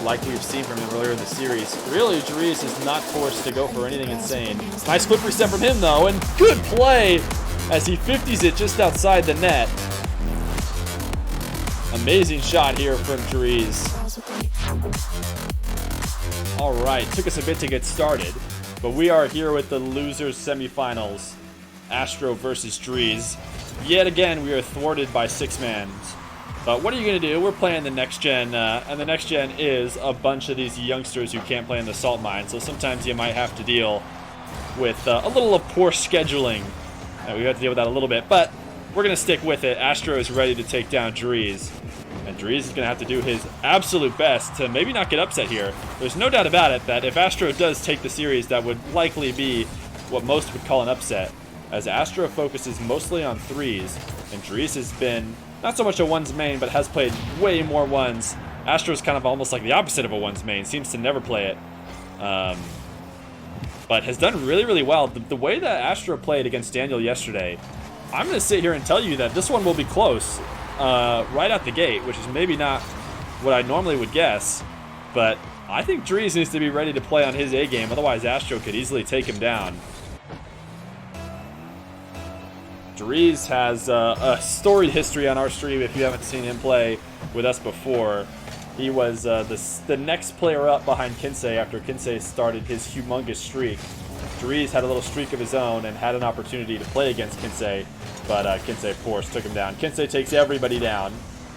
like we've seen from him earlier in the series. Really, Dreaz is not forced to go for anything insane. Nice quick reset from him, though, and good play as he 50s it just outside the net. Amazing shot here from Dreaz. All right, took us a bit to get started, but we are here with the losers semifinals. Astro versus Dreaz. Yet again, we are thwarted by 6-mans. But what are you going to do? We're playing the next gen, and the next gen is a bunch of these youngsters who can't play in the salt mine. So sometimes you might have to deal with a little of poor scheduling. We have to deal with that a little bit, but we're going to stick with it. Astro is ready to take down Dreaz. And Dreaz is going to have to do his absolute best to maybe not get upset here. There's no doubt about it that if Astro does take the series, that would likely be what most would call an upset, as Astro focuses mostly on threes, and Dreaz has been not so much a ones main, but has played way more ones. Astro's kind of almost like the opposite of a ones main, seems to never play it, but has done really, really well. The way that Astro played against Daniel yesterday, I'm going to sit here and tell you that this one will be close right out the gate, which is maybe not what I normally would guess, but I think Dreaz needs to be ready to play on his A game, otherwise Astro could easily take him down. Dreaz has a storied history on our stream if you haven't seen him play with us before. He was the next player up behind Kinsey after Kinsey started his humongous streak. Dreaz had a little streak of his own and had an opportunity to play against Kinsey, but Kinsey, of course, took him down. Kinsey takes everybody down,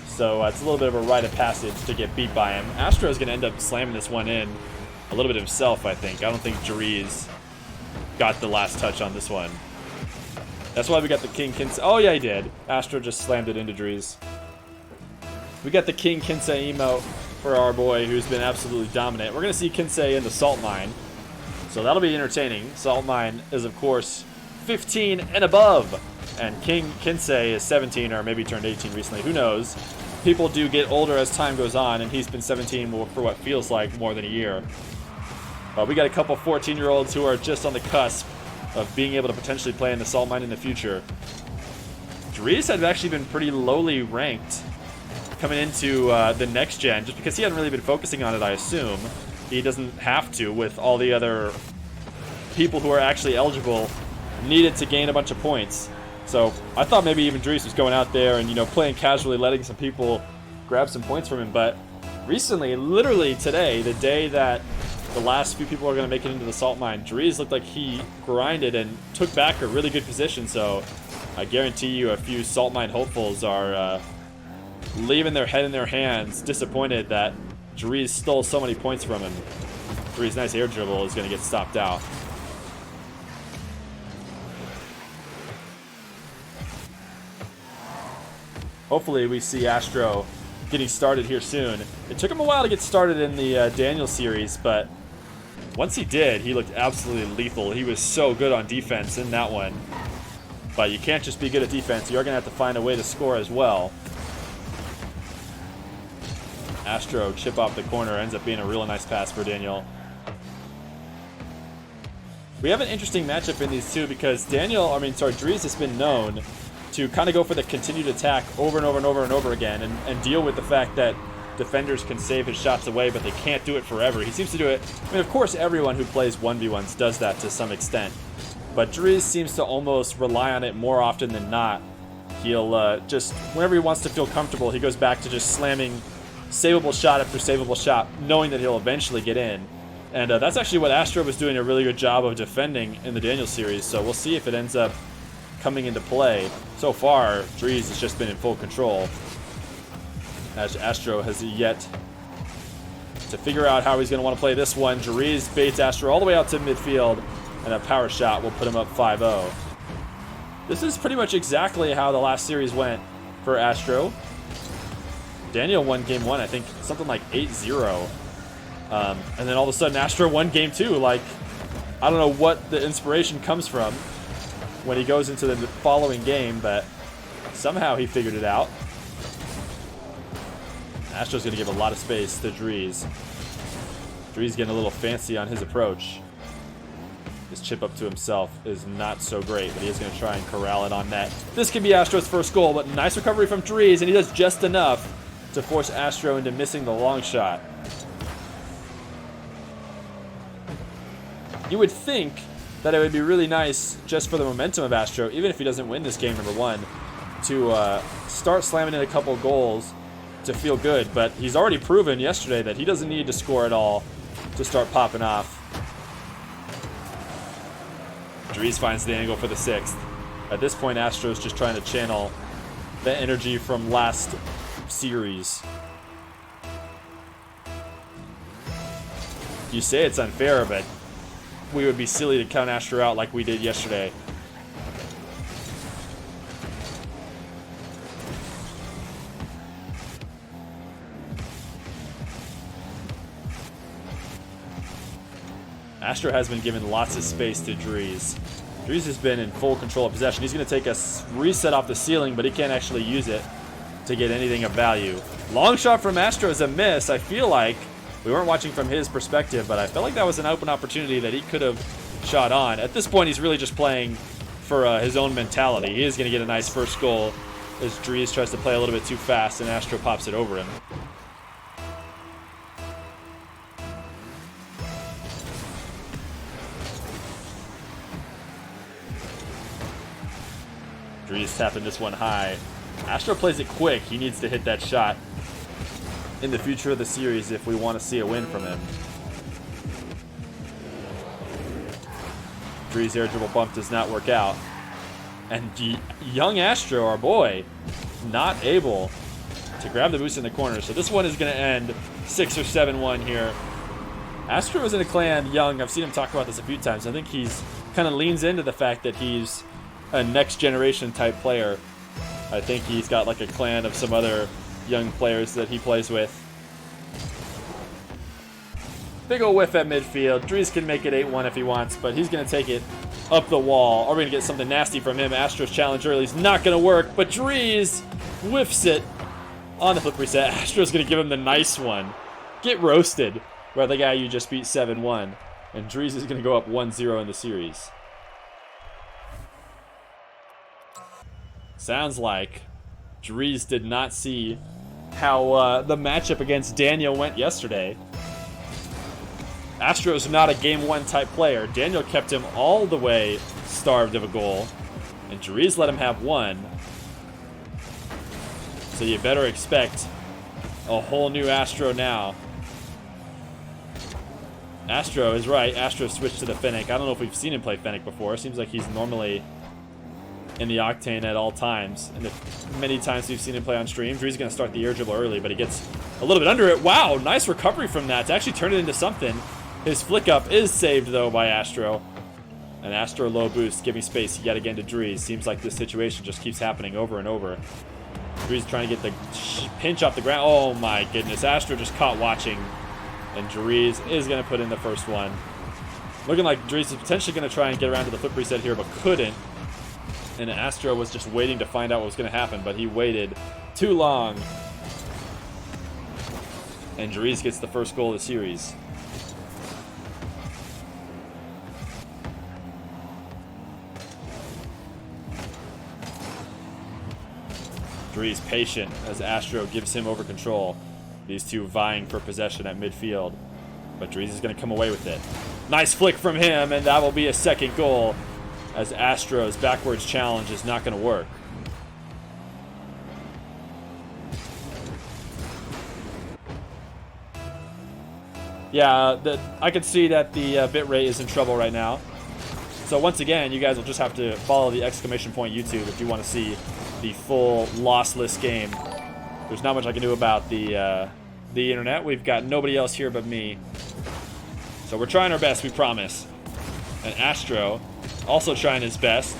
so it's a little bit of a rite of passage to get beat by him. Astro is going to end up slamming this one in a little bit himself, I think. I don't think Dreaz got the last touch on this one. That's why we got the King Kinsey. Oh, yeah, he did. Astro just slammed it into Dreaz. We got the King Kinsey emote for our boy, who's been absolutely dominant. We're going to see Kinsey in the Salt Mine, so that'll be entertaining. Salt Mine is, of course, 15 and above, and King Kinsey is 17, or maybe turned 18 recently. Who knows? People do get older as time goes on, and he's been 17 for what feels like more than a year. But we got a couple 14-year-olds who are just on the cusp of being able to potentially play in the salt mine in the future. Dreaz had actually been pretty lowly ranked coming into the next gen, just because he hadn't really been focusing on it, I assume. He doesn't have to, with all the other people who are actually eligible needed to gain a bunch of points. So I thought maybe even Dreaz was going out there and, you know, playing casually, letting some people grab some points from him. But recently, literally today, the day that the last few people are going to make it into the salt mine, Dreaz looked like he grinded and took back a really good position. So I guarantee you a few salt mine hopefuls are leaving their head in their hands, disappointed that Dreaz stole so many points from him. Dreaz's nice air dribble is going to get stopped out. Hopefully we see Astro getting started here soon. It took him a while to get started in the Daniel series, but once he did, he looked absolutely lethal. He was so good on defense in that one. But you can't just be good at defense. You're going to have to find a way to score as well. Astro chip off the corner, ends up being a real nice pass for Daniel. We have an interesting matchup in these two because Dreaz has been known to kind of go for the continued attack over and over and over and over again and deal with the fact that defenders can save his shots away, but they can't do it forever. He seems to do it. I mean, of course, everyone who plays 1v1s does that to some extent, but Dreaz seems to almost rely on it more often than not. He'll just, whenever he wants to feel comfortable, he goes back to just slamming savable shot after savable shot, knowing that he'll eventually get in. And that's actually what Astro was doing a really good job of defending in the Daniel series, so we'll see if it ends up coming into play. So far, Dreaz has just been in full control, as Astro has yet to figure out how he's going to want to play this one. Dreaz baits Astro all the way out to midfield, and a power shot will put him up 5-0. This is pretty much exactly how the last series went for Astro. Daniel won game 1, I think, something like 8-0. And then all of a sudden, Astro won game 2. Like, I don't know what the inspiration comes from when he goes into the following game, but somehow he figured it out. Astro's going to give a lot of space to Dreaz. Dreaz getting a little fancy on his approach. His chip up to himself is not so great, but he is going to try and corral it on net. This could be Astro's first goal, but nice recovery from Dreaz, and he does just enough to force Astro into missing the long shot. You would think that it would be really nice just for the momentum of Astro, even if he doesn't win this game, number one, to start slamming in a couple goals to feel good. But he's already proven yesterday that he doesn't need to score at all to start popping off. Dreaz finds the angle for the 6th. At this point, Astro's just trying to channel the energy from last series. You say it's unfair, but we would be silly to count Astro out like we did yesterday. Astro has been given lots of space to Dreaz. Dreaz has been in full control of possession. He's going to take a reset off the ceiling, but he can't actually use it to get anything of value. Long shot from Astro is a miss. I feel like we weren't watching from his perspective, but I felt like that was an open opportunity that he could have shot on. At this point, he's really just playing for his own mentality. He is going to get a nice first goal as Dreaz tries to play a little bit too fast and Astro pops it over him. Dreaz tapping this one high. Astro plays it quick. He needs to hit that shot in the future of the series if we want to see a win from him. Dreaz air dribble bump does not work out. And young Astro, our boy, not able to grab the boost in the corner. So this one is going to end 6 or 7-1 here. Astro is in a clan young. I've seen him talk about this a few times. I think he's kind of leans into the fact that he's a next generation type player. I think he's got like a clan of some other young players that he plays with. Big ol' whiff at midfield. Dreaz can make it 8-1 if he wants, but he's going to take it up the wall. Are we going to get something nasty from him? Astro's challenge early is not going to work, but Dreaz whiffs it on the flip reset. Astro's going to give him the nice one. Get roasted by the guy you just beat 7-1. And Dreaz is going to go up 1-0 in the series. Sounds like Dreaz did not see how the matchup against Daniel went yesterday. Astro's not a game one type player. Daniel kept him all the way starved of a goal, and Dreaz let him have one. So you better expect a whole new Astro now. Astro is right. Astro switched to the Fennec. I don't know if we've seen him play Fennec before. Seems like he's normally in the Octane at all times. And the many times we've seen him play on stream, Dreaz is going to start the air dribble early, but he gets a little bit under it. Wow, nice recovery from that to actually turn it into something. His flick up is saved, though, by Astro. And Astro low boost, giving space yet again to Dreaz. Seems like this situation just keeps happening over and over. Dreaz trying to get the pinch off the ground. Oh, my goodness. Astro just caught watching. And Dreaz is going to put in the first one. Looking like Dreaz is potentially going to try and get around to the flip reset here, but couldn't. And Astro was just waiting to find out what was going to happen, but he waited too long. And Dreaz gets the first goal of the series. Dreaz patient as Astro gives him over control. These two vying for possession at midfield. But Dreaz is going to come away with it. Nice flick from him, and that will be a second goal as Astro's backwards challenge is not going to work. Yeah, I can see that the bitrate is in trouble right now. So once again, you guys will just have to follow the exclamation point YouTube if you want to see the full lossless game. There's not much I can do about the internet. We've got nobody else here but me. So we're trying our best, we promise. And Astro also trying his best.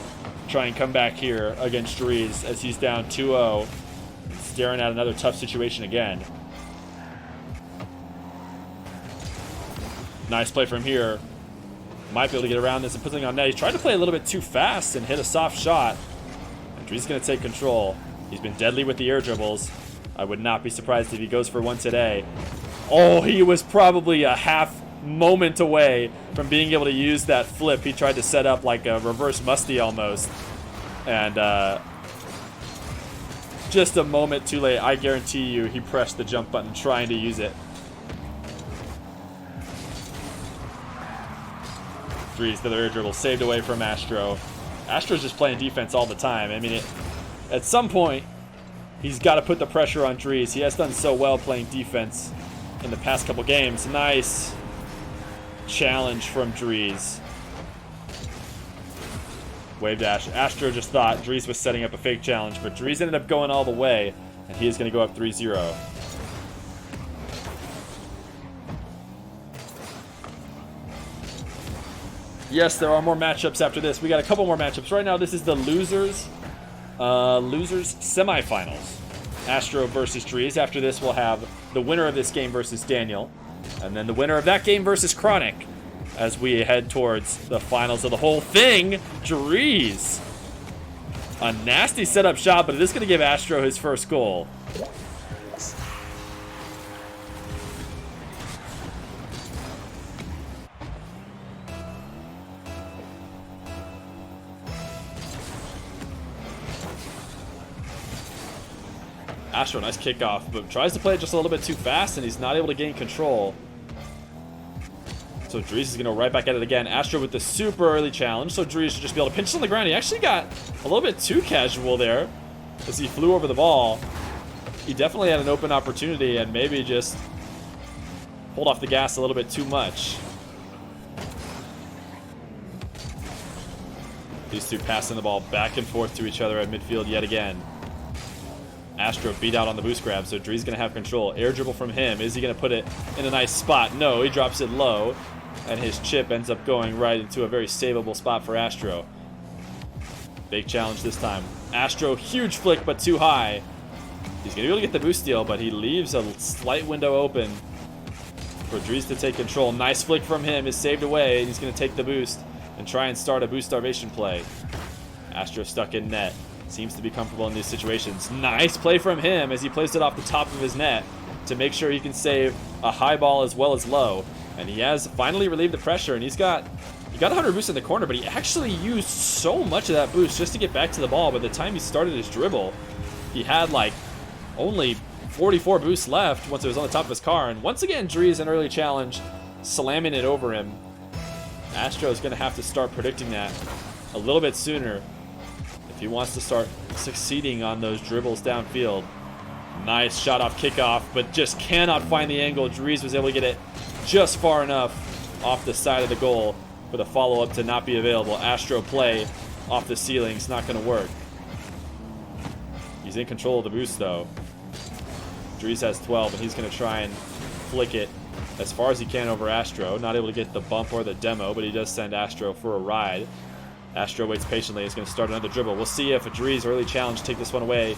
Try and come back here against Dreaz as he's down 2-0. Staring at another tough situation again. Nice play from here. Might be able to get around this and put something on net. He tried to play a little bit too fast and hit a soft shot. And Dreaz is going to take control. He's been deadly with the air dribbles. I would not be surprised if he goes for one today. Oh, he was probably a half moment away from being able to use that flip. He tried to set up like a reverse musty almost. And just a moment too late. I guarantee you he pressed the jump button trying to use it. Dreaz, the air dribble, saved away from Astro. Astro's just playing defense all the time. I mean, at some point, he's got to put the pressure on Dreaz. He has done so well playing defense in the past couple games. Nice challenge from Dreaz. Wave dash. Astro just thought Dreaz was setting up a fake challenge, but Dreaz ended up going all the way, and he is going to go up 3-0. Yes, there are more matchups after this. We got a couple more matchups. Right now, this is the losers semifinals. Astro versus Dreaz. After this, we'll have the winner of this game versus Daniel, and then the winner of that game versus Chronic, as we head towards the finals of the whole thing. Dreaz. A nasty setup shot, but it is going to give Astro his first goal. Astro, nice kickoff, but tries to play it just a little bit too fast, and he's not able to gain control. So Dreaz is going to go right back at it again. Astro with the super early challenge, so Dreaz should just be able to pinch it on the ground. He actually got a little bit too casual there as he flew over the ball. He definitely had an open opportunity and maybe just pulled off the gas a little bit too much. These two passing the ball back and forth to each other at midfield yet again. Astro beat out on the boost grab, so Dreaz going to have control. Air dribble from him. Is he going to put it in a nice spot? No, he drops it low, and his chip ends up going right into a very savable spot for Astro. Big challenge this time. Astro, huge flick, but too high. He's going to be able to get the boost steal, but he leaves a slight window open for Dreaz to take control. Nice flick from him is saved away, and he's going to take the boost and try and start a boost starvation play. Astro stuck in net. Seems to be comfortable in these situations. Nice play from him as he plays it off the top of his net to make sure he can save a high ball as well as low. And he has finally relieved the pressure, and he got 100 boost in the corner, but he actually used so much of that boost just to get back to the ball. By the time he started his dribble, he had like only 44 boosts left once it was on the top of his car. And once again, Dreaz, an early challenge, slamming it over him. Astro is going to have to start predicting that a little bit sooner if he wants to start succeeding on those dribbles downfield. Nice shot off kickoff, but just cannot find the angle. Dreaz was able to get it just far enough off the side of the goal for the follow-up to not be available. Astro play off the ceiling's not going to work. He's in control of the boost, though. Dreaz has 12, and he's going to try and flick it as far as he can over Astro. Not able to get the bump or the demo, but he does send Astro for a ride. Astro waits patiently. He's going to start another dribble. We'll see if a Dreaz early challenge take this one away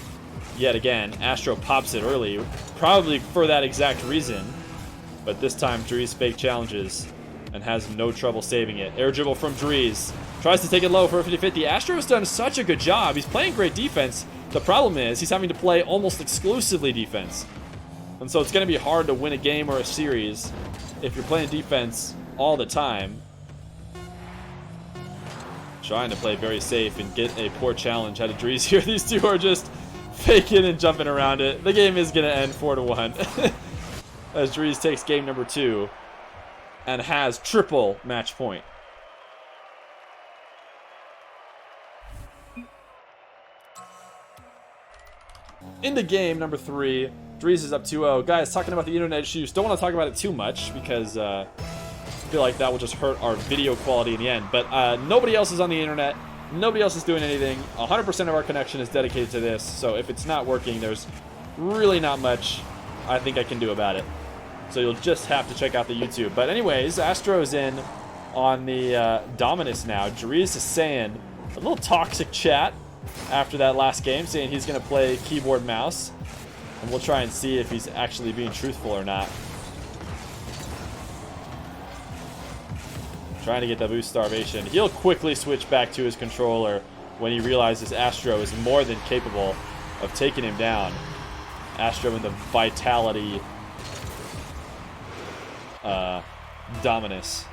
yet again. Astro pops it early, probably for that exact reason. But this time, Dreaz fake challenges and has no trouble saving it. Air dribble from Dreaz. Tries to take it low for a 50-50. Astro's done such a good job. He's playing great defense. The problem is he's having to play almost exclusively defense. And so it's going to be hard to win a game or a series if you're playing defense all the time. Trying to play very safe and get a poor challenge out of Dreaz here. These two are just faking and jumping around it. The game is going to end 4-1 as Dreaz takes game number 2 and has triple match point. Into game number 3, Dreaz is up 2-0. Guys, talking about the internet issues, don't want to talk about it too much because I feel like that will just hurt our video quality in the end. But nobody else is on the internet. Nobody else is doing anything. 100% of our connection is dedicated to this. So if it's not working, there's really not much I think I can do about it. So you'll just have to check out the YouTube. But anyways, Astro's in on the Dominus now. Dreaz is saying a little toxic chat after that last game, saying he's going to play keyboard mouse. And we'll try and see if he's actually being truthful or not. Trying to get the boost starvation. He'll quickly switch back to his controller when he realizes Astro is more than capable of taking him down. Astro in the Vitality Dominus.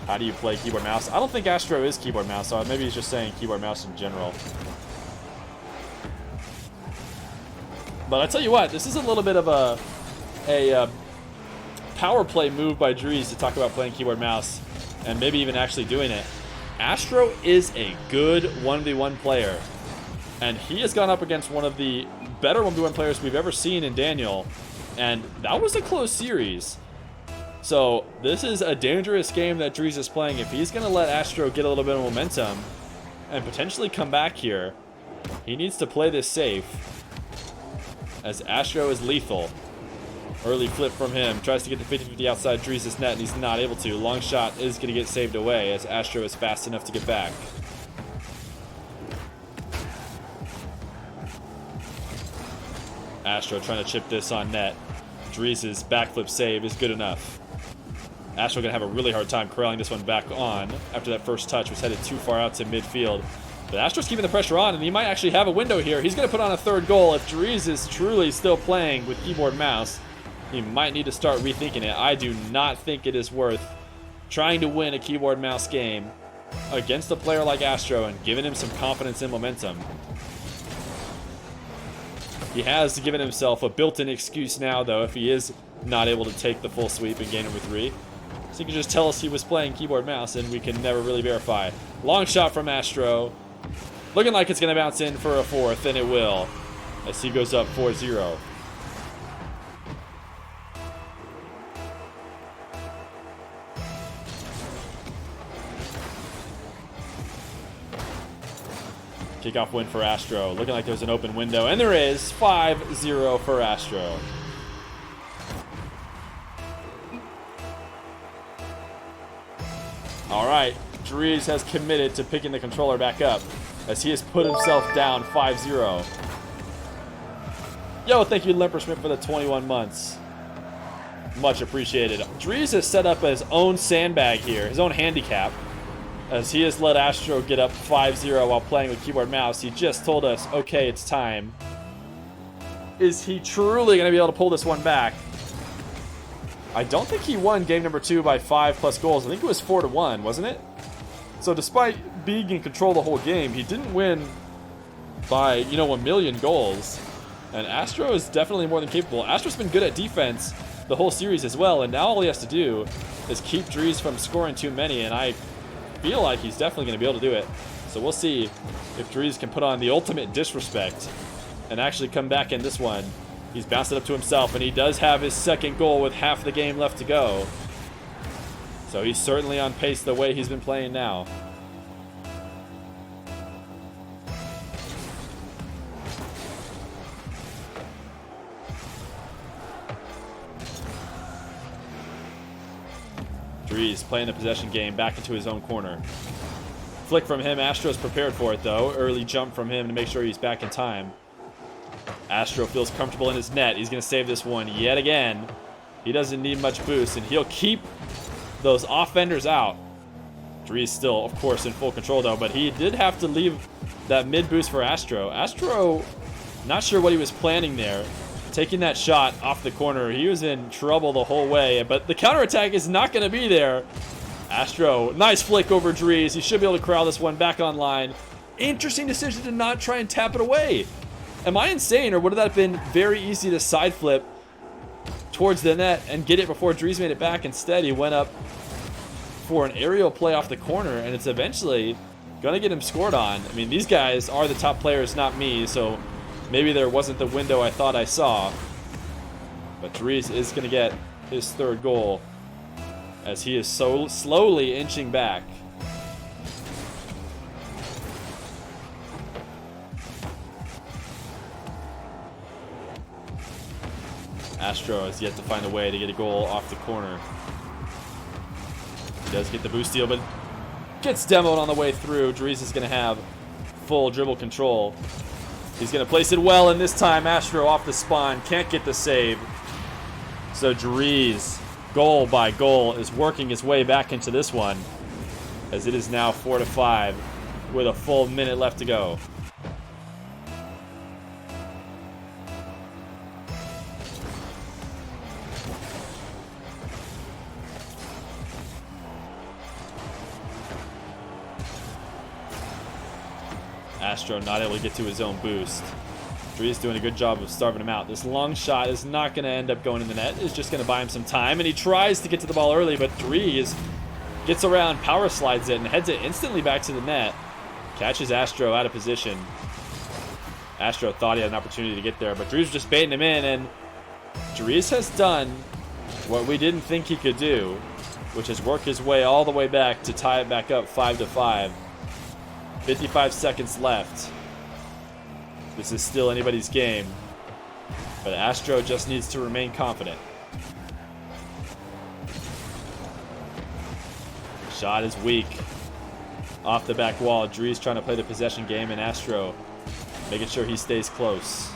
How do you play keyboard mouse? I don't think Astro is keyboard mouse, so maybe he's just saying keyboard mouse in general. But I tell you what, this is a little bit of a power play move by Dreaz to talk about playing keyboard mouse and maybe even actually doing it. Astro is a good 1v1 player, and he has gone up against one of the better 1v1 players we've ever seen in Daniel, and that was a close series. So this is a dangerous game that Dreaz is playing. If he's going to let Astro get a little bit of momentum and potentially come back here, he needs to play this safe, as Astro is lethal. Early flip from him, tries to get the 50-50 outside Dreaz's net, and he's not able to. Long shot is going to get saved away, as Astro is fast enough to get back. Astro trying to chip this on net. Dreaz's backflip save is good enough. Astro going to have a really hard time corralling this one back on after that first touch was headed too far out to midfield. But Astro's keeping the pressure on, and he might actually have a window here. He's going to put on a third goal. If Dreaz is truly still playing with keyboard mouse, he might need to start rethinking it. I do not think it is worth trying to win a keyboard mouse game against a player like Astro and giving him some confidence and momentum. He has given himself a built-in excuse now, though, if he is not able to take the full sweep in game number 3. So he can just tell us he was playing keyboard mouse, and we can never really verify. Long shot from Astro. Looking like it's going to bounce in for a fourth, and it will, as he goes up 4-0. Kickoff win for Astro. Looking like there's an open window, and there is. 5-0 for Astro. All right, Dreaz has committed to picking the controller back up, as he has put himself down 5-0. Yo, thank you, Limper Schmidt, for the 21 months. Much appreciated. Dreaz has set up his own sandbag here, his own handicap, as he has let Astro get up 5-0 while playing with keyboard mouse. He just told us, okay, it's time. Is he truly going to be able to pull this one back? I don't think he won game number 2 by 5+ goals. I think it was 4-1, wasn't it? So despite being in control the whole game, he didn't win by, you know, 1,000,000 goals. And Astro is definitely more than capable. Astro's been good at defense the whole series as well, and now all he has to do is keep Dreaz from scoring too many, and I feel like he's definitely going to be able to do it. So we'll see if Dreaz can put on the ultimate disrespect and actually come back in this one. He's bounced it up to himself, and he does have his second goal with half the game left to go. So he's certainly on pace the way he's been playing now. Dreaz playing the possession game back into his own corner. Flick from him. Astro's prepared for it, though. Early jump from him to make sure he's back in time. Astro feels comfortable in his net. He's going to save this one yet again. He doesn't need much boost, and he'll keep those off-fenders out. Dreaz still, of course, in full control, though, but he did have to leave that mid-boost for Astro. Astro, not sure what he was planning there. Taking that shot off the corner, he was in trouble the whole way, but the counterattack is not going to be there. Astro, nice flick over Dreaz. He should be able to corral this one back online. Interesting decision to not try and tap it away. Am I insane, or would that have been very easy to side flip towards the net and get it before Dreaz made it back? Instead, he went up for an aerial play off the corner, and it's eventually going to get him scored on. I mean, these guys are the top players, not me, so maybe there wasn't the window I thought I saw. But Dreaz is going to get his third goal as he is so slowly inching back. Astro has yet to find a way to get a goal off the corner. He does get the boost steal, but gets demoed on the way through. Dreaz is going to have full dribble control. He's going to place it well, and this time Astro off the spawn. Can't get the save. So Dreaz, goal by goal, is working his way back into this one, as it is now 4-5 with a full minute left to go. Astro not able to get to his own boost. Dreaz doing a good job of starving him out. This long shot is not going to end up going in the net. It's just going to buy him some time, and he tries to get to the ball early, but Dreaz gets around, power slides it, and heads it instantly back to the net. Catches Astro out of position. Astro thought he had an opportunity to get there, but Dreaz was just baiting him in, and Dreaz has done what we didn't think he could do, which is work his way all the way back to tie it back up 5-5. 55 seconds left. This is still anybody's game, but Astro just needs to remain confident. Shot is weak. Off the back wall, Dreaz trying to play the possession game, and Astro making sure he stays close.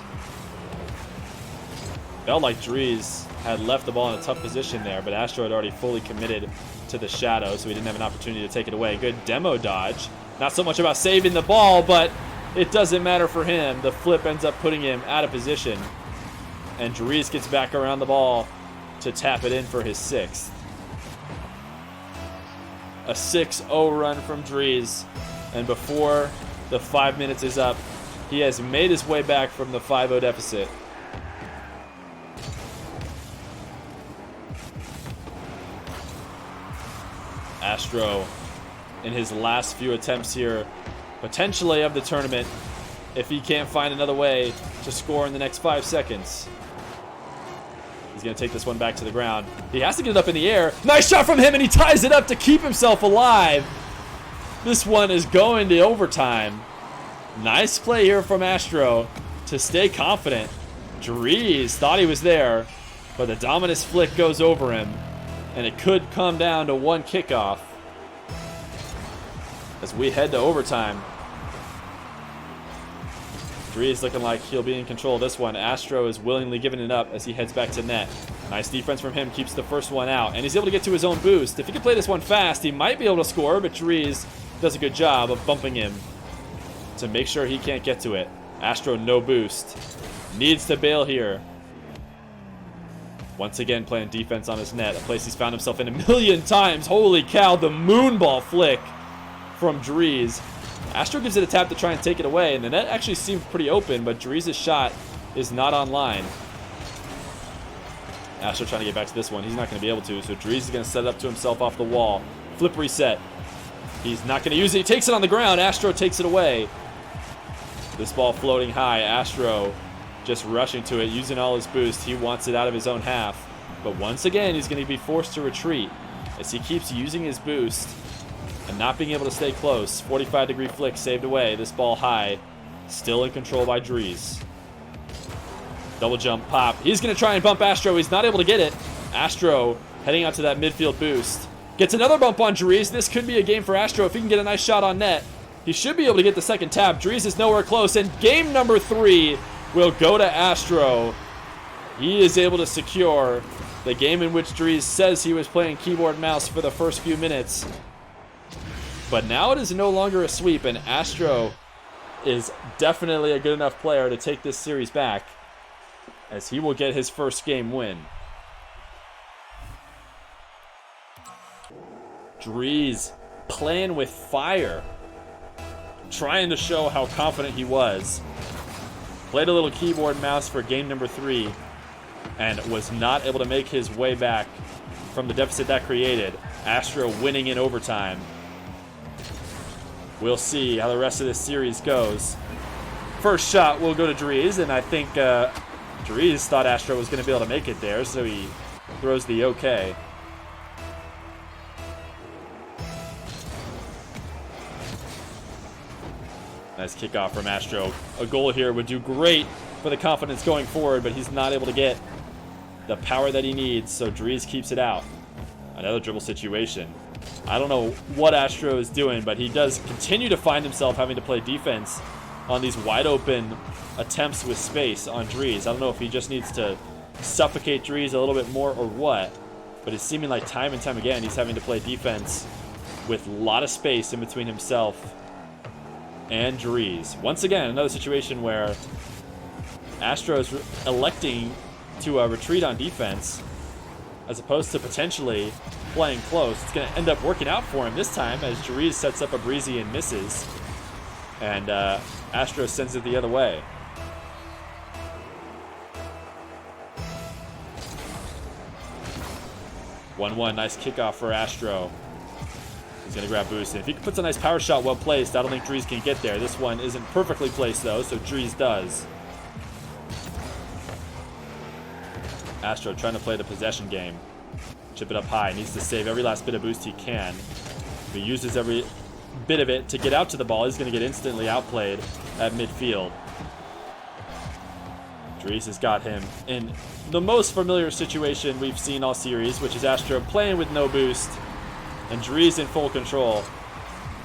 Felt like Dreaz had left the ball in a tough position there, but Astro had already fully committed to the shadow, so he didn't have an opportunity to take it away. Good demo dodge. Not so much about saving the ball, but it doesn't matter for him. The flip ends up putting him out of position, and Dreaz gets back around the ball to tap it in for his 6th. A 6-0 run from Dreaz, and before the 5 minutes is up, he has made his way back from the 5-0 deficit. Astro, in his last few attempts here, potentially of the tournament, if he can't find another way to score in the next 5 seconds. He's going to take this one back to the ground. He has to get it up in the air. Nice shot from him, and he ties it up to keep himself alive. This one is going to overtime. Nice play here from Astro to stay confident. Dreaz thought he was there, but the Dominus flick goes over him, and it could come down to one kickoff as we head to overtime. Dreaz looking like he'll be in control of this one. Astro is willingly giving it up as he heads back to net. Nice defense from him, keeps the first one out, and he's able to get to his own boost. If he can play this one fast, he might be able to score, but Dreaz does a good job of bumping him to make sure he can't get to it. Astro no boost. Needs to bail here. Once again playing defense on his net, a place he's found himself in a million times. Holy cow, the moonball flick from Dreaz. Astro gives it a tap to try and take it away, and the net actually seemed pretty open, but Dreaz's shot is not online. Astro trying to get back to this one. He's not going to be able to, so Dreaz is going to set it up to himself off the wall. Flip reset. He's not going to use it. He takes it on the ground. Astro takes it away. This ball floating high. Astro just rushing to it, using all his boost. He wants it out of his own half. But once again, he's going to be forced to retreat as he keeps using his boost and not being able to stay close. 45-degree flick saved away. This ball high. Still in control by Dreaz. Double jump pop. He's going to try and bump Astro. He's not able to get it. Astro heading out to that midfield boost. Gets another bump on Dreaz. This could be a game for Astro if he can get a nice shot on net. He should be able to get the second tap. Dreaz is nowhere close, and game number 3 will go to Astro. He is able to secure the game in which Dreaz says he was playing keyboard mouse for the first few minutes. But now it is no longer a sweep, and Astro is definitely a good enough player to take this series back, as he will get his first game win. Dreaz playing with fire, trying to show how confident he was. Played a little keyboard mouse for game number 3 and was not able to make his way back from the deficit that created. Astro winning in overtime. We'll see how the rest of this series goes. First shot will go to Dreaz, and I think Dreaz thought Astro was going to be able to make it there, so he throws the okay. Nice kickoff from Astro. A goal here would do great for the confidence going forward, but he's not able to get the power that he needs, so Dreaz keeps it out. Another dribble situation. I don't know what Astro is doing, but he does continue to find himself having to play defense on these wide open attempts with space on Dreaz. I don't know if he just needs to suffocate Dreaz a little bit more or what, but it's seeming like time and time again he's having to play defense with a lot of space in between himself and Dreaz. Once again, another situation where Astro is electing to retreat on defense as opposed to potentially playing close. It's going to end up working out for him this time as Dreaz sets up a breezy and misses, and Astro sends it the other way. 1-1, nice kickoff for Astro. He's going to grab boost. And if he puts a nice power shot well placed, I don't think Dreaz can get there. This one isn't perfectly placed, though, so Dreaz does. Astro trying to play the possession game. Chip it up high. Needs to save every last bit of boost he can. If he uses every bit of it to get out to the ball, he's going to get instantly outplayed at midfield. Dreaz has got him in the most familiar situation we've seen all series, which is Astro playing with no boost and Dreaz in full control.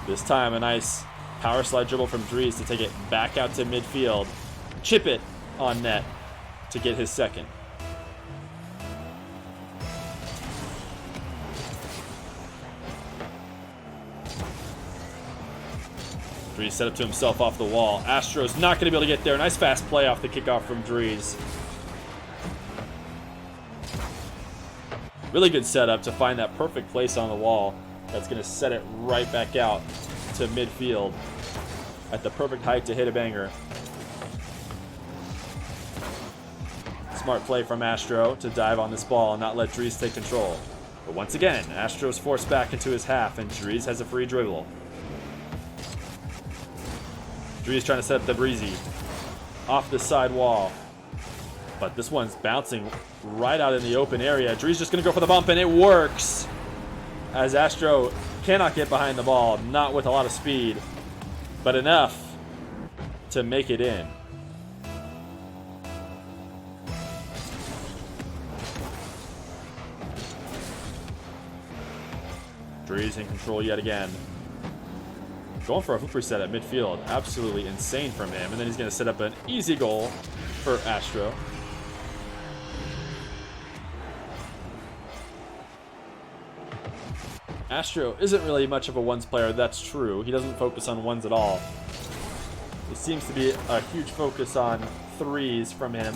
This time a nice power slide dribble from Dreaz to take it back out to midfield. Chip it on net to get his second. Dreaz set up to himself off the wall. Astro's not going to be able to get there. Nice fast play off the kickoff from Dreaz. Really good setup to find that perfect place on the wall. That's going to set it right back out to midfield at the perfect height to hit a banger. Smart play from Astro to dive on this ball and not let Dreaz take control. But once again, Astro's forced back into his half and Dreaz has a free dribble. Dreaz trying to set up the breezy off the side wall. But this one's bouncing right out in the open area. Dreaz just going to go for the bump, and it works. As Astro cannot get behind the ball, not with a lot of speed, but enough to make it in. Dreaz in control yet again. Going for a hoop reset at midfield. Absolutely insane from him. And then he's going to set up an easy goal for Astro. Astro isn't really much of a ones player, that's true. He doesn't focus on ones at all. It seems to be a huge focus on threes from him.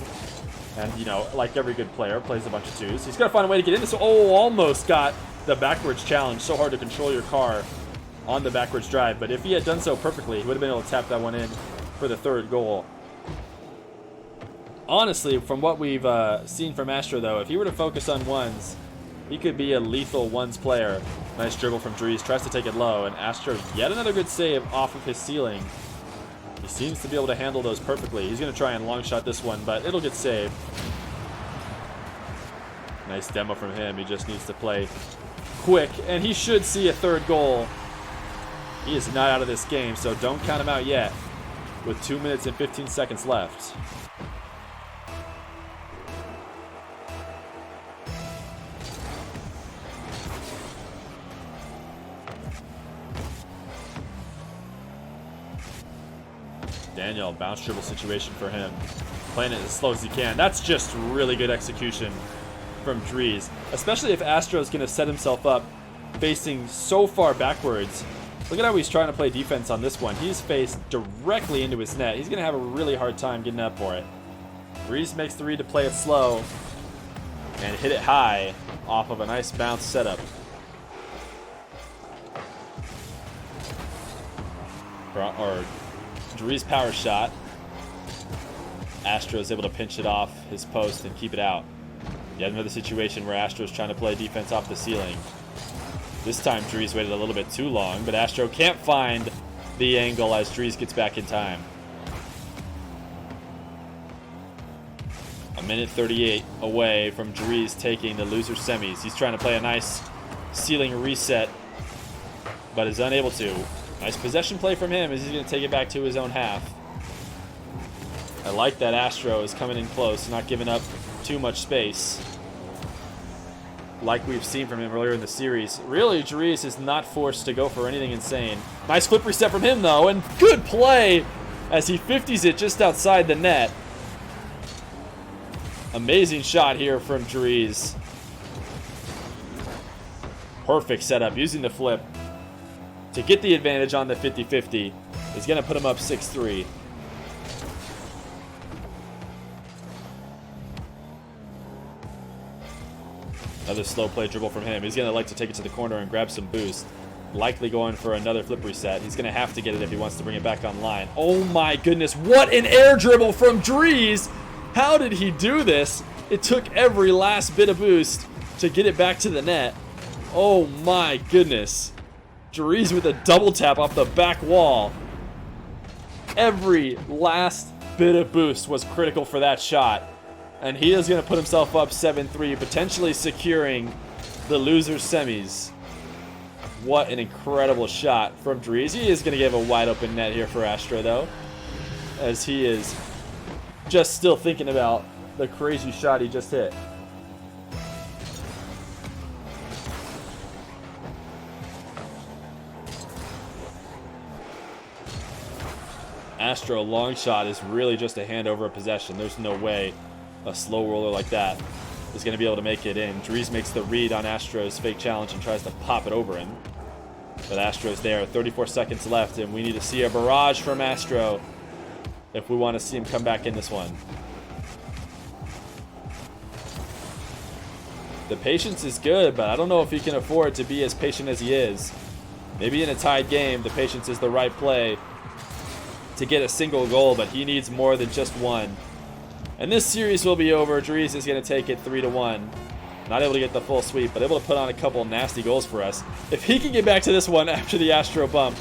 And, you know, like every good player, plays a bunch of twos. He's got to find a way to get in this. Oh, almost got the backwards challenge. So hard to control your car on the backwards drive, but if he had done so perfectly, he would have been able to tap that one in for the third goal. Honestly, from what we've seen from Astro, though, if he were to focus on ones, he could be a lethal ones player. Nice dribble from Dreaz, tries to take it low, and Astro yet another good save off of his ceiling. He seems to be able to handle those perfectly. He's going to try and long shot this one, but it'll get saved. Nice demo from him. He just needs to play quick, and he should see a third goal. He is not out of this game, so don't count him out yet with 2 minutes and 15 seconds left. Daniel, bounce dribble situation for him. Playing it as slow as he can. That's just really good execution from Dreaz, especially if Astro is going to set himself up facing so far backwards. Look at how he's trying to play defense on this one. He's faced directly into his net. He's going to have a really hard time getting up for it. Dreaz makes the read to play it slow and hit it high off of a nice bounce setup. Or Dreaz power shot. Astro is able to pinch it off his post and keep it out. Yet another situation where Astro is trying to play defense off the ceiling. This time Dreaz waited a little bit too long, but Astro can't find the angle as Dreaz gets back in time. A minute 38 away from Dreaz taking the loser semis. He's trying to play a nice ceiling reset, but is unable to. Nice possession play from him as he's going to take it back to his own half. I like that Astro is coming in close, not giving up too much space, like we've seen from him earlier in the series. Really, Dreaz is not forced to go for anything insane. Nice flip reset from him, though, and good play as he 50s it just outside the net. Amazing shot here from Dreaz. Perfect setup, using the flip to get the advantage on the 50-50. Is going to put him up 6-3. Another slow play dribble from him. He's going to like to take it to the corner and grab some boost. Likely going for another flip reset. He's going to have to get it if he wants to bring it back online. Oh my goodness, what an air dribble from Dreaz! How did he do this? It took every last bit of boost to get it back to the net. Oh my goodness. Dreaz with a double tap off the back wall. Every last bit of boost was critical for that shot. And he is going to put himself up 7-3, potentially securing the loser's semis. What an incredible shot from Dreaz. He is going to give a wide open net here for Astro, though, as he is just still thinking about the crazy shot he just hit. Astro long shot is really just a handover of possession. There's no way a slow roller like that is going to be able to make it in. Dreaz makes the read on Astro's fake challenge and tries to pop it over him. But Astro's there. 34 seconds left, and we need to see a barrage from Astro if we want to see him come back in this one. The patience is good, but I don't know if he can afford to be as patient as he is. Maybe in a tied game, the patience is the right play to get a single goal, but he needs more than just one. And this series will be over. Dreaz is going to take it 3-1. Not able to get the full sweep, but able to put on a couple nasty goals for us. If he can get back to this one after the Astro bump,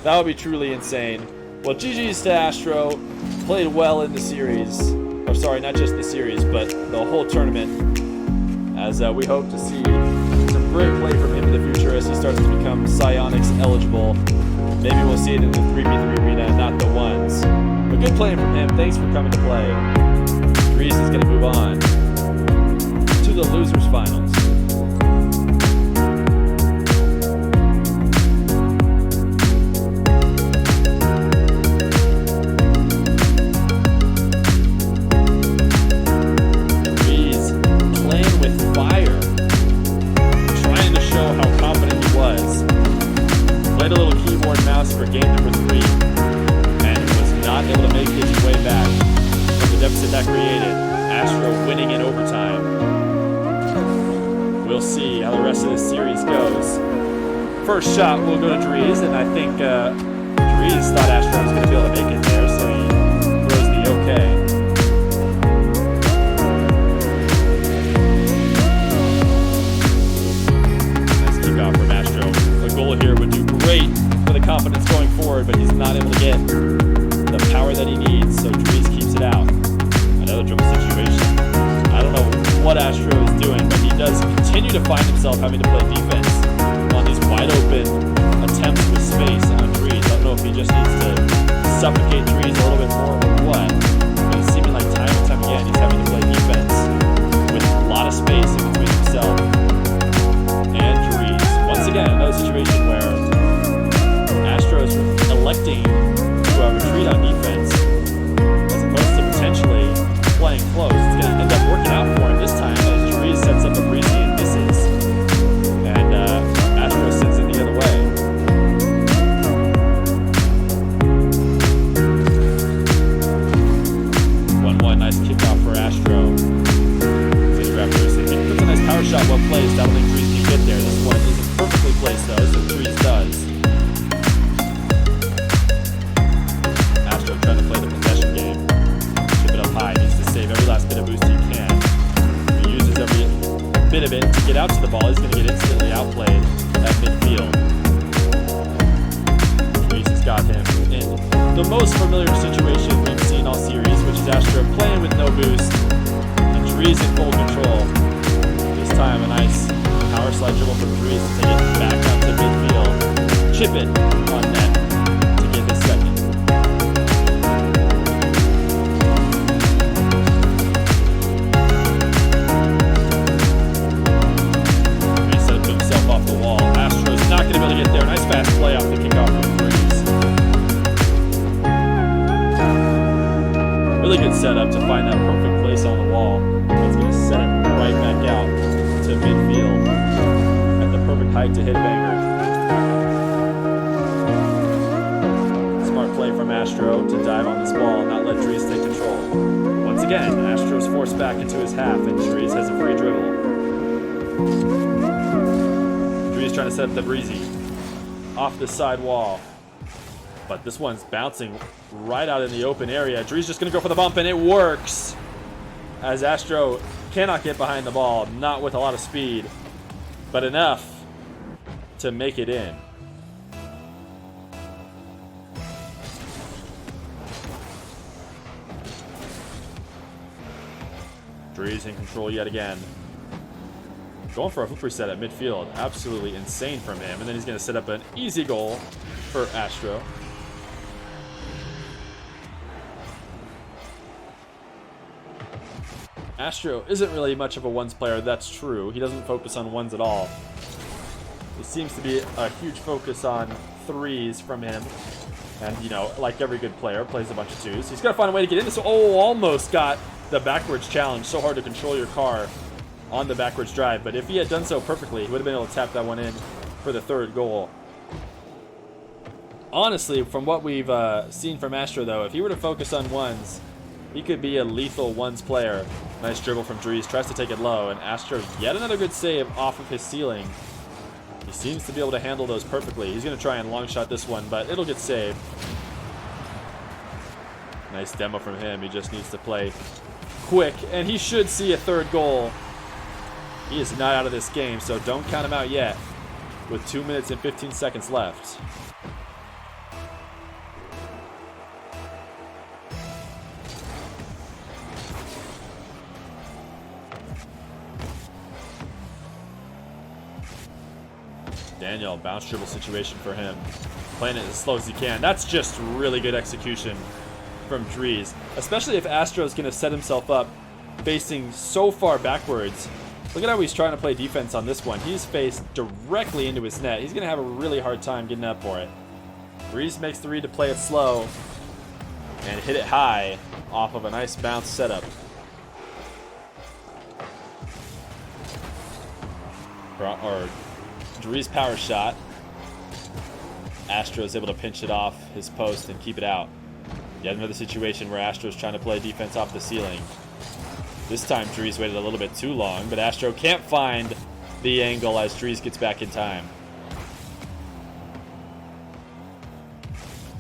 that would be truly insane. Well, GG's to Astro. Played well in the series. Or sorry, not just the series, but the whole tournament. As we hope to see some great play from him in the future as he starts to become Psionics eligible. Maybe we'll see it in the 3v3 arena, not the ones. But good playing from him. Thanks for coming to play. Dreaz is going to move on to the losers finals. Dreaz playing with fire, trying to show how confident he was. Played a little keyboard mouse for game number 3 and was not able to make his way back from the deficit that created. Astro winning in overtime. We'll see how the rest of this series goes. First shot will go to Dreaz, and I think Dreaz thought Astro was going to be able to make it there, so he throws the okay. Nice kickoff from Astro. A goal here would do great for the confidence going forward, but he's not able to get the power that he needs, so Dreaz keeps it out. Another dribble situation. I don't know what Astro is doing, but he does continue to find himself having to play defense on these wide open attempts with space on Dreaz. I don't know if he just needs to suffocate Dreaz a little bit more or what, but it's seeming like time and time again he's having to play defense with a lot of space in between himself and Dreaz. Once again, another situation where Astro is electing to retreat on defense as opposed to potentially playing close. It's going to end up working out for him this time as Dreaz sets up a breezy and misses. And Astro sends it the other way. Nice kickoff for Astro. He puts a nice power shot well placed. I don't think Dreaz can get there. This one isn't perfectly placed though, so Dreaz does. Astro trying to play the possession game. Chip it up high. Needs to save every last bit of boost he can. If he uses every bit of it to get out to the ball, he's going to get instantly outplayed at midfield. Dreaz has got him in the most familiar situation we've seen all series, which is Astro playing with no boost and Dreaz in full control. This time a nice power slide dribble from Dreaz to take it back up to midfield. Chip it on net to get his second. He set up himself off the wall. Astro's not going to be able to get there. Nice fast play off the kickoff from Dreaz. Really good setup to find that perfect place on the wall. It's going to set it right back out to midfield at the perfect height to hit a banger. Smart play from Astro to dive on this ball and not let Dreaz take control. Once again, Astro's forced back into his half and Dreaz has a free dribble. Dreaz trying to set up the breezy off the side wall. But this one's bouncing right out in the open area. Dreaz just going to go for the bump, and it works. As Astro cannot get behind the ball, not with a lot of speed, but enough to make it in. Dreaz in control yet again. Going for a flip reset at midfield. Absolutely insane from him. And then he's going to set up an easy goal for Astro. Astro isn't really much of a ones player, that's true. He doesn't focus on ones at all. It seems to be a huge focus on threes from him. And, you know, like every good player, plays a bunch of twos. He's got to find a way to get in this. Oh, almost got the backwards challenge. So hard to control your car on the backwards drive. But if he had done so perfectly, he would have been able to tap that one in for the third goal. Honestly, from what we've seen from Astro, though, if he were to focus on ones, he could be a lethal ones player. Nice dribble from Dreaz. Tries to take it low. And Astro, yet another good save off of his ceiling. He seems to be able to handle those perfectly. He's going to try and long shot this one, but it'll get saved. Nice demo from him. He just needs to play quick, and he should see a third goal. He is not out of this game, so don't count him out yet with 2 minutes and 15 seconds left. Daniel, bounce dribble situation for him. Playing it as slow as he can. That's just really good execution from Dreaz. Especially if Astro is going to set himself up facing so far backwards. Look at how he's trying to play defense on this one. He's faced directly into his net. He's going to have a really hard time getting up for it. Dreaz makes the read to play it slow and hit it high off of a nice bounce setup. Or Dreaz power shot. Astro is able to pinch it off his post and keep it out. Yet another situation where Astro is trying to play defense off the ceiling. This time Dreaz waited a little bit too long, but Astro can't find the angle as Dreaz gets back in time.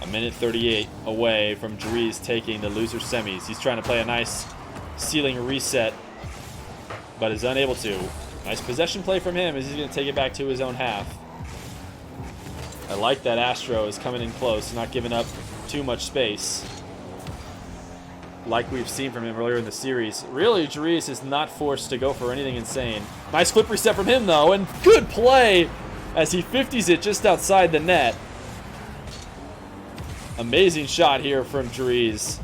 A minute 38 away from Dreaz taking the loser semis. He's trying to play a nice ceiling reset, but is unable to. Nice possession play from him as he's going to take it back to his own half. I like that Astro is coming in close, not giving up too much space, like we've seen from him earlier in the series. Really, Dreaz is not forced to go for anything insane. Nice flip reset from him, though, and good play as he 50s it just outside the net. Amazing shot here from Dreaz.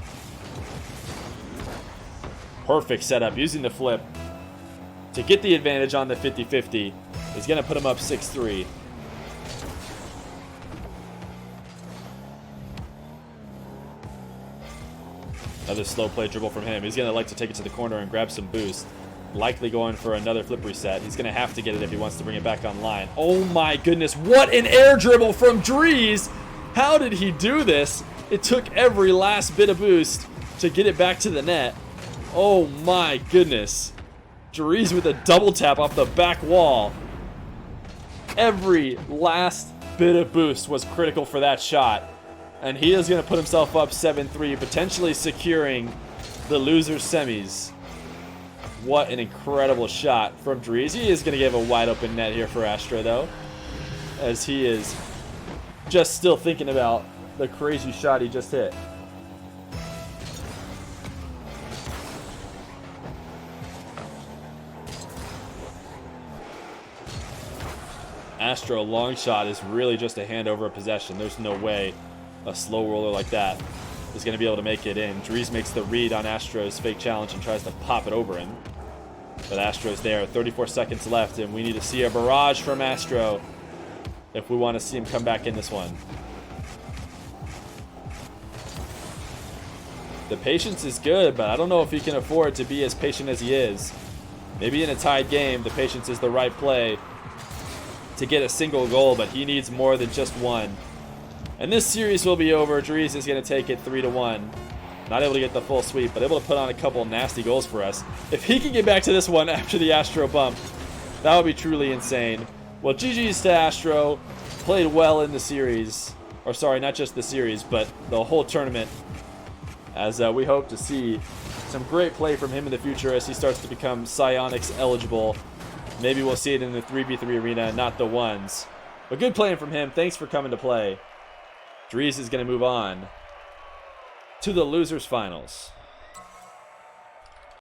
Perfect setup, using the flip to get the advantage on the 50-50. Is going to put him up 6-3. Another slow play dribble from him. He's going to like to take it to the corner and grab some boost. Likely going for another flip reset. He's going to have to get it if he wants to bring it back online. Oh my goodness, what an air dribble from Dreaz! How did he do this? It took every last bit of boost to get it back to the net. Oh my goodness. Dreaz with a double tap off the back wall. Every last bit of boost was critical for that shot. And he is going to put himself up 7-3, potentially securing the loser semis. What an incredible shot from Dreaz. He is going to give a wide open net here for Astro, though, as he is just still thinking about the crazy shot he just hit. Astro long shot is really just a handover of possession. There's no way a slow roller like that is going to be able to make it in. Dreaz makes the read on Astro's fake challenge and tries to pop it over him. But Astro's there. 34 seconds left, and we need to see a barrage from Astro if we want to see him come back in this one. The patience is good, but I don't know if he can afford to be as patient as he is. Maybe in a tied game, the patience is the right play to get a single goal, but he needs more than just one. And this series will be over. Dreaz is going to take it 3-1. Not able to get the full sweep, but able to put on a couple nasty goals for us. If he can get back to this one after the Astro bump, that would be truly insane. Well, GG's to Astro. Played well in the series. Or sorry, not just the series, but the whole tournament. As we hope to see Some great play from him in the future as he starts to become Psionics eligible. Maybe we'll see it in the 3v3 arena, not the ones. But good playing from him. Thanks for coming to play. Dreaz is going to move on to the losers finals.